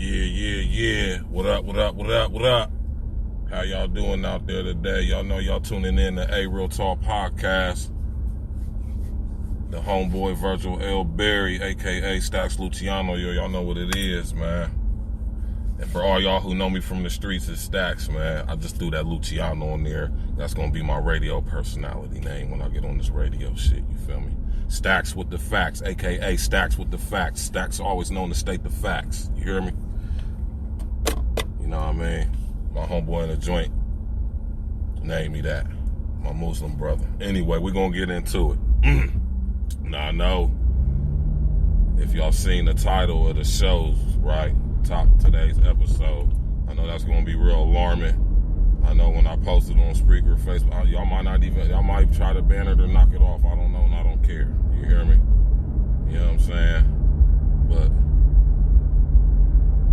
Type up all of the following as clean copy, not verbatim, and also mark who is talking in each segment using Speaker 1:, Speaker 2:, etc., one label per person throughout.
Speaker 1: Yeah. What up? How y'all doing out there today? Y'all know y'all tuning in to A Real Talk Podcast. The homeboy Virgil L. Berry, a.k.a. Stacks Luciano. Y'all know what it is, man. And for all y'all who know me from the streets, it's Stacks, man. I just threw that Luciano on there. That's going to be my radio personality name when I get on this radio shit, you feel me? Stacks with the facts, a.k.a. Stacks with the facts. Stacks always known to state the facts. You hear me? You know what I mean? My homeboy in the joint named me that. My Muslim brother. Anyway, we're going to get into it. Now, I know if y'all seen the title of the shows, right? Top today's episode. I know that's going to be real alarming. I know when I posted on Spreaker, Facebook, y'all might try to ban it or knock it off. I don't know and I don't care. You hear me? You know what I'm saying? But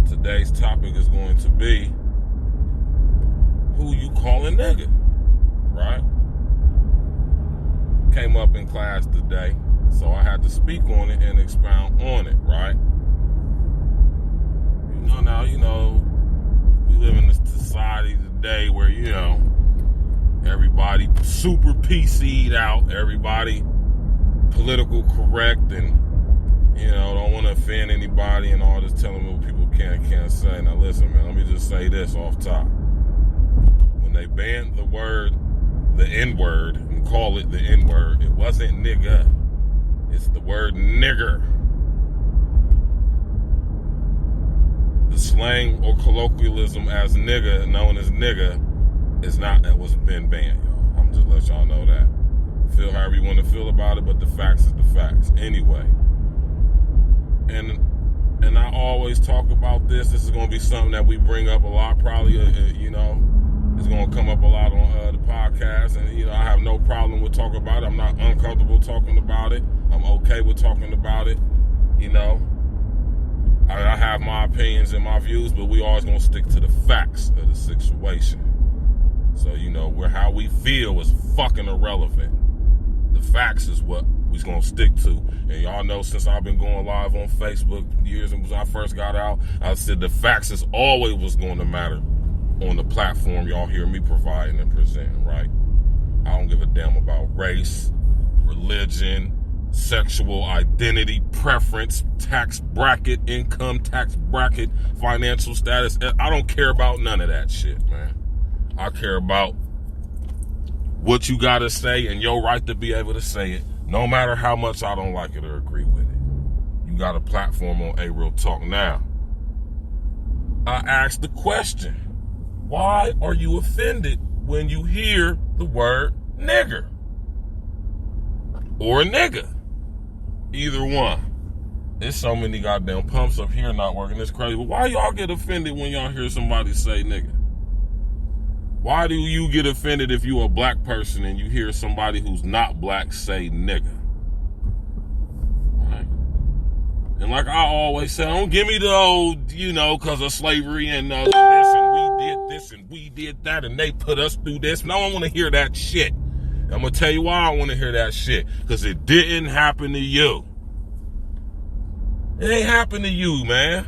Speaker 1: today's topic is going to be who you calling nigga, right? Came up in class today, so I had to speak on it and expound on it, right? You know, we live in this society today where, you know, everybody super PC'd out, everybody political correct and, you know, don't want to offend anybody and all this telling me what people can and can't say. Now listen, man, let me just say this off top. When they banned the N-word, and call it the N-word, it wasn't nigga, it's the word nigger. The slang or colloquialism as nigga, known as nigga, it wasn't been banned, y'all. I'm just let y'all know that. Feel however you want to feel about it, but the facts is the facts. Anyway. And I always talk about this. This is going to be something that we bring up a lot, probably, you know, it's going to come up a lot on the podcast. And, you know, I have no problem with talking about it. I'm not uncomfortable talking about it. I'm okay with talking about it, you know. I have my opinions and my views, but we always going to stick to the facts of the situation. So, you know, how we feel is fucking irrelevant. The facts is what we're going to stick to. And y'all know since I've been going live on Facebook years and when I first got out, I said the facts is always what's going to matter on the platform y'all hear me providing and presenting, right? I don't give a damn about race, religion, sexual identity, preference, tax bracket, income tax bracket, financial status. I don't care about none of that shit, man. I care about what you gotta say and your right to be able to say it, no matter how much I don't like it or agree with it. You got a platform on A Real Talk now. I asked the question, why are you offended when you hear the word nigger? Or nigga? Either one. There's so many goddamn pumps up here not working. It's crazy. But why y'all get offended when y'all hear somebody say nigga? Why do you get offended if you a black person and you hear somebody who's not black say nigga? Right? And like I always say, don't give me the old, you know, because of slavery and this and we did this and we did that and they put us through this. No, I don't want to hear that shit. I'm going to tell you why I want to hear that shit. Because it didn't happen to you. It ain't happened to you, man.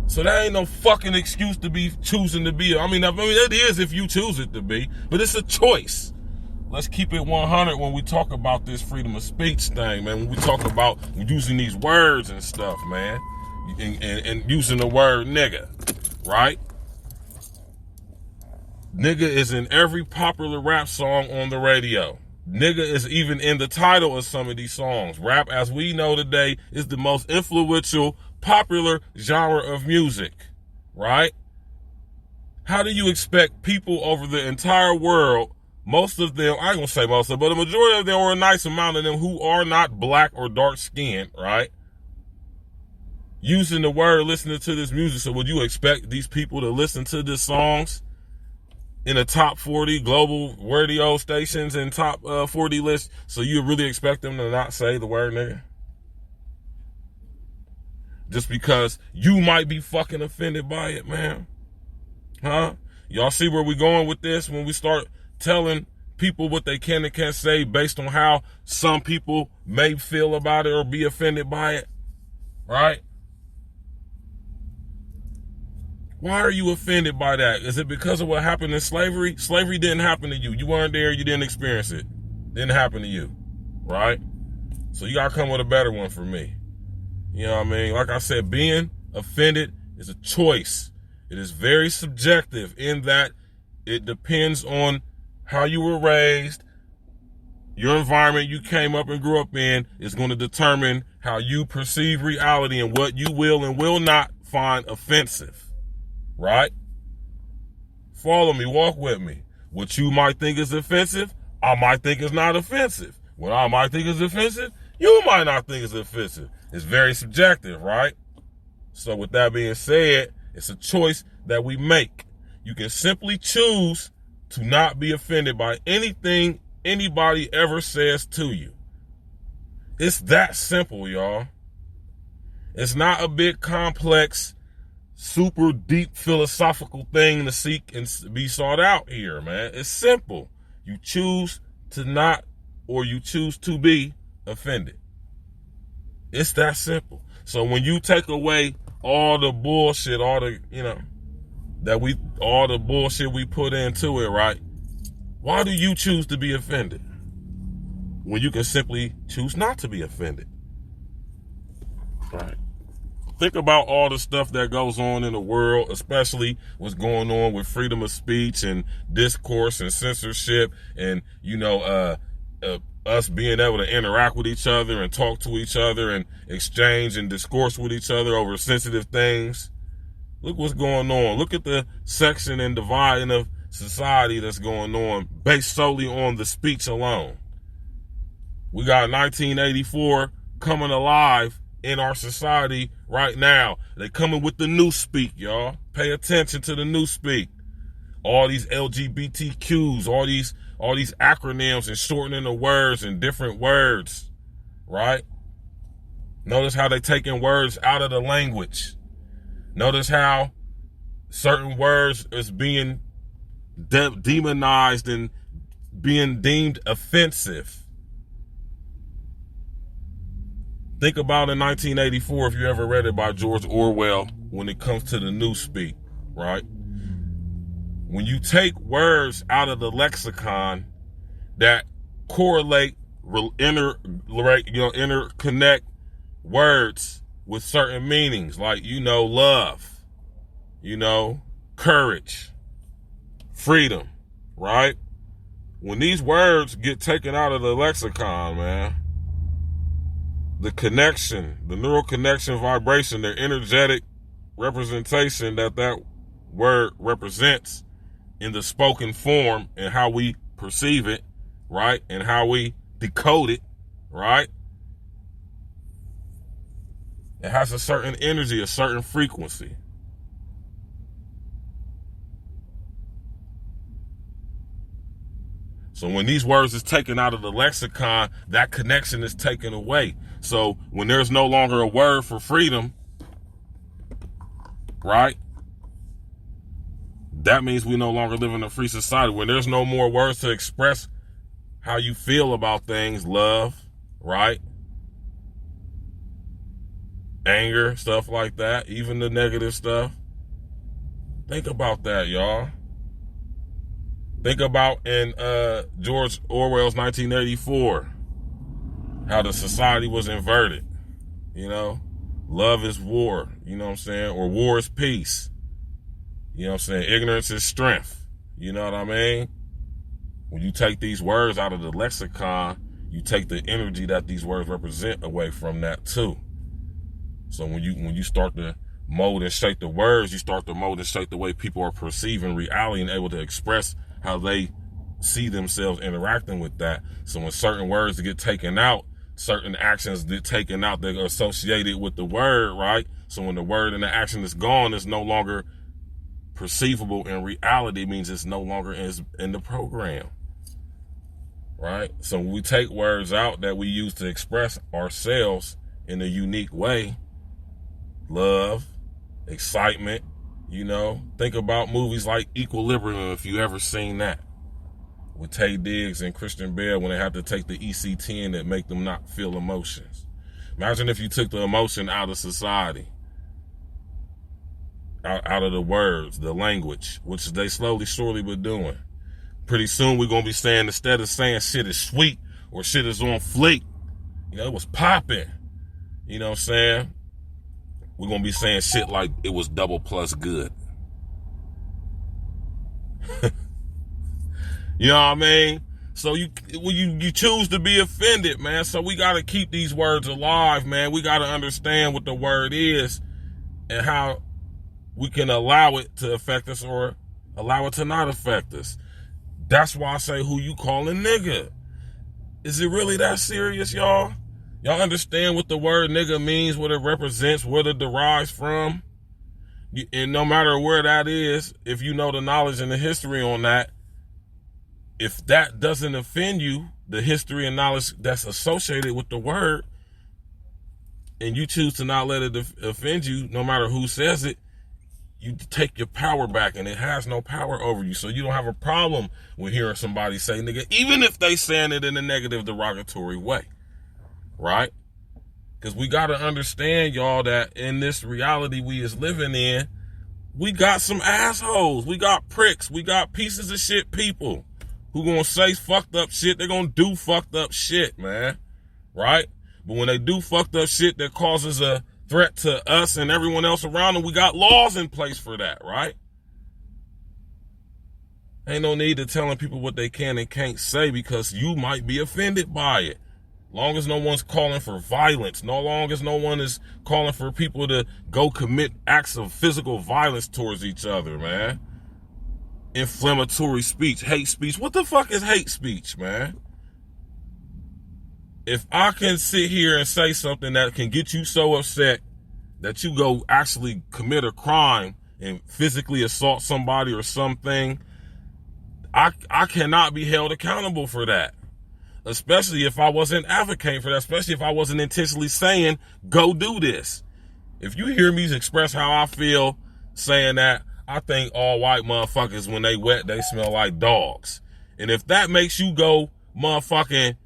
Speaker 1: So that ain't no fucking excuse to be choosing to be. I mean, it is if you choose it to be. But it's a choice. Let's keep it 100 when we talk about this freedom of speech thing, man. When we talk about using these words and stuff, man. And using the word nigga, right? Nigga is in every popular rap song on the radio. Nigga is even in the title of some of these songs. Rap, as we know today, is the most influential, popular genre of music, right? How do you expect people over the entire world, most of them, I ain't gonna say most of them, but a majority of them, or a nice amount of them who are not black or dark skinned, right? Using the word, listening to this music. So would you expect these people to listen to these songs in the top 40 global radio stations and top 40 lists? So you really expect them to not say the word nigga? Just because you might be fucking offended by it, man. Huh? Y'all see where we going with this when we start telling people what they can and can't say based on how some people may feel about it or be offended by it? Right? Why are you offended by that? Is it because of what happened in slavery? Slavery didn't happen to you. You weren't there. You didn't experience it. Didn't happen to you, right? So you got to come with a better one for me. You know what I mean? Like I said, being offended is a choice. It is very subjective in that it depends on how you were raised. Your environment you came up and grew up in is going to determine how you perceive reality and what you will and will not find offensive. Right? Follow me, walk with me. What you might think is offensive, I might think is not offensive. What I might think is offensive, you might not think is offensive. It's very subjective, right? So with that being said, it's a choice that we make. You can simply choose to not be offended by anything anybody ever says to you. It's that simple, y'all. It's not a big complex, super deep philosophical thing to seek and be sought out here, man. It's simple. You choose to not, or you choose to be offended. It's that simple. So when you take away all the bullshit, all the, all the bullshit we put into it, right? Why do you choose to be offended when you can simply choose not to be offended? Right? Think about all the stuff that goes on in the world, especially what's going on with freedom of speech and discourse and censorship and, us being able to interact with each other and talk to each other and exchange and discourse with each other over sensitive things. Look what's going on. Look at the section and dividing of society that's going on based solely on the speech alone. We got 1984 coming alive in our society right now. They coming with the new speak, y'all. Pay attention to the new speak. All these LGBTQs, all these acronyms and shortening the words and different words, right? Notice how they taking words out of the language. Notice how certain words is being demonized and being deemed offensive. Think about in 1984, if you ever read it by George Orwell, when it comes to the newspeak, right? When you take words out of the lexicon that correlate, interconnect words with certain meanings, like, love, courage, freedom, right? When these words get taken out of the lexicon, man, the connection, the neural connection vibration, the energetic representation that word represents in the spoken form and how we perceive it, right? And how we decode it, right? It has a certain energy, a certain frequency. So when these words is taken out of the lexicon, that connection is taken away. So when there's no longer a word for freedom, right? That means we no longer live in a free society. When there's no more words to express how you feel about things, love, right? Anger, stuff like that, even the negative stuff. Think about that, y'all. Think about in George Orwell's 1984, how the society was inverted. Love is war, or war is peace. Ignorance is strength. You know what I mean? When you take these words out of the lexicon, you take the energy that these words represent away from that too. So when you start to mold and shape the words, you start to mold and shape the way people are perceiving reality and able to express how they see themselves interacting with that. So when certain words get taken out, certain actions get taken out that are associated with the word, right? So when the word and the action is gone, it's no longer perceivable in reality, means it's no longer in the program, right? So when we take words out that we use to express ourselves in a unique way, love, excitement, think about movies like Equilibrium, if you ever seen that, with Taye Diggs and Christian Bale, when they have to take the EC10 that make them not feel emotions. Imagine if you took the emotion out of society. out of the words, the language, which they slowly, surely been doing. Pretty soon we're going to be saying, instead of saying shit is sweet or shit is on fleek, it was popping. You know what I'm saying? We're going to be saying shit like it was double plus good. You know what I mean? So you choose to be offended, man. So we got to keep these words alive, man. We got to understand what the word is and how we can allow it to affect us or allow it to not affect us. That's why I say, who you calling nigga? Is it really that serious, y'all? Y'all understand what the word nigga means, what it represents, what it derives from? And no matter where that is, if you know the knowledge and the history on that, if that doesn't offend you, the history and knowledge that's associated with the word, and you choose to not let it offend you, no matter who says it, you take your power back, and it has no power over you. So you don't have a problem with hearing somebody say nigga, even if they saying it in a negative, derogatory way, right? Because we got to understand, y'all, that in this reality we is living in, we got some assholes, we got pricks, we got pieces of shit people who gonna say fucked up shit. They're gonna do fucked up shit, man, right? But when they do fucked up shit that causes a threat to us and everyone else around them, we got laws in place for that, right? Ain't no need to telling people what they can and can't say because you might be offended by it. Long as no one's calling for violence, no long as no one is calling for people to go commit acts of physical violence towards each other, man. Inflammatory speech, hate speech. What the fuck is hate speech, man? If I can sit here and say something that can get you so upset that you go actually commit a crime and physically assault somebody or something, I cannot be held accountable for that. Especially if I wasn't advocating for that, especially if I wasn't intentionally saying, go do this. If you hear me express how I feel saying that, I think all white motherfuckers, when they wet, they smell like dogs. And if that makes you go motherfucking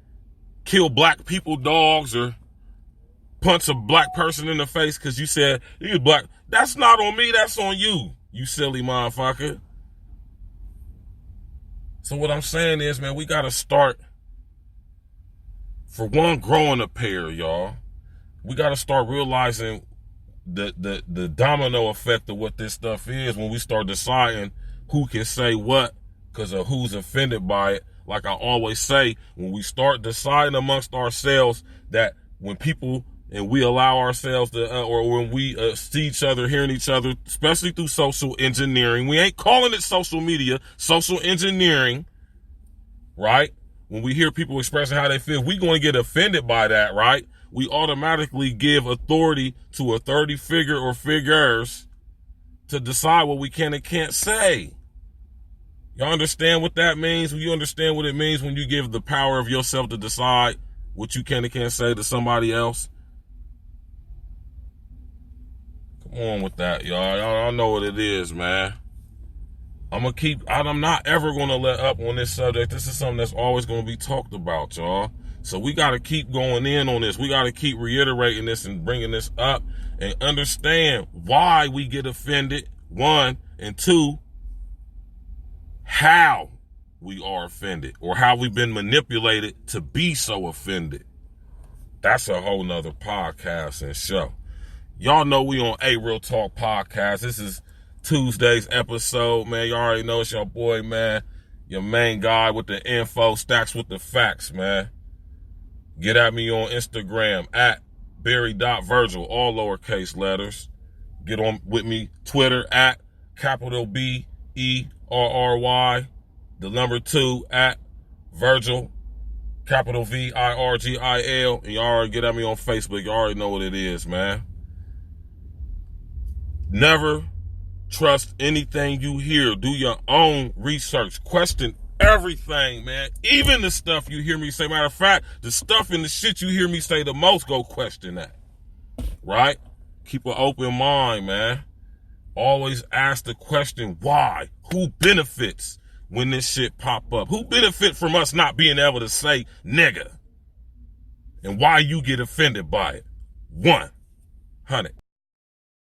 Speaker 1: kill black people dogs or punch a black person in the face because you said you're black, that's not on me, that's on you, you silly motherfucker. So what I'm saying is, man, we got to start, for one, growing a pair, y'all. We got to start realizing the domino effect of what this stuff is when we start deciding who can say what because of who's offended by it. Like I always say, when we start deciding amongst ourselves that when people and we allow ourselves to, or when we see each other, hearing each other, especially through social engineering, we ain't calling it social media, social engineering, right? When we hear people expressing how they feel, we going to get offended by that, right? We automatically give authority to a 30 figure or figures to decide what we can and can't say. Y'all understand what that means? When you understand what it means when you give the power of yourself to decide what you can and can't say to somebody else? Come on with that, y'all. Y'all know what it is, man. I'm not ever going to let up on this subject. This is something that's always going to be talked about, y'all. So we got to keep going in on this. We got to keep reiterating this and bringing this up and understand why we get offended, one, and two, how we are offended or how we've been manipulated to be so offended. That's a whole nother podcast and show. Y'all know we on A Real Talk Podcast. This is Tuesday's episode, man. You already know it's your boy, man. Your main guy with the info, stacks with the facts, man. Get at me on Instagram at Berry.Virgil, all lowercase letters. Get on with me, Twitter at capital BERRY, the number 2 at Virgil, capital VIRGIL. And y'all already get at me on Facebook. You already know what it is, man. Never trust anything you hear. Do your own research. Question everything, man. Even the stuff you hear me say. Matter of fact, the stuff and the shit you hear me say the most, go question that. Right? Keep an open mind, man. Always ask the question, why? Who benefits when this shit pop up? Who benefit from us not being able to say nigga? And why you get offended by it? 100.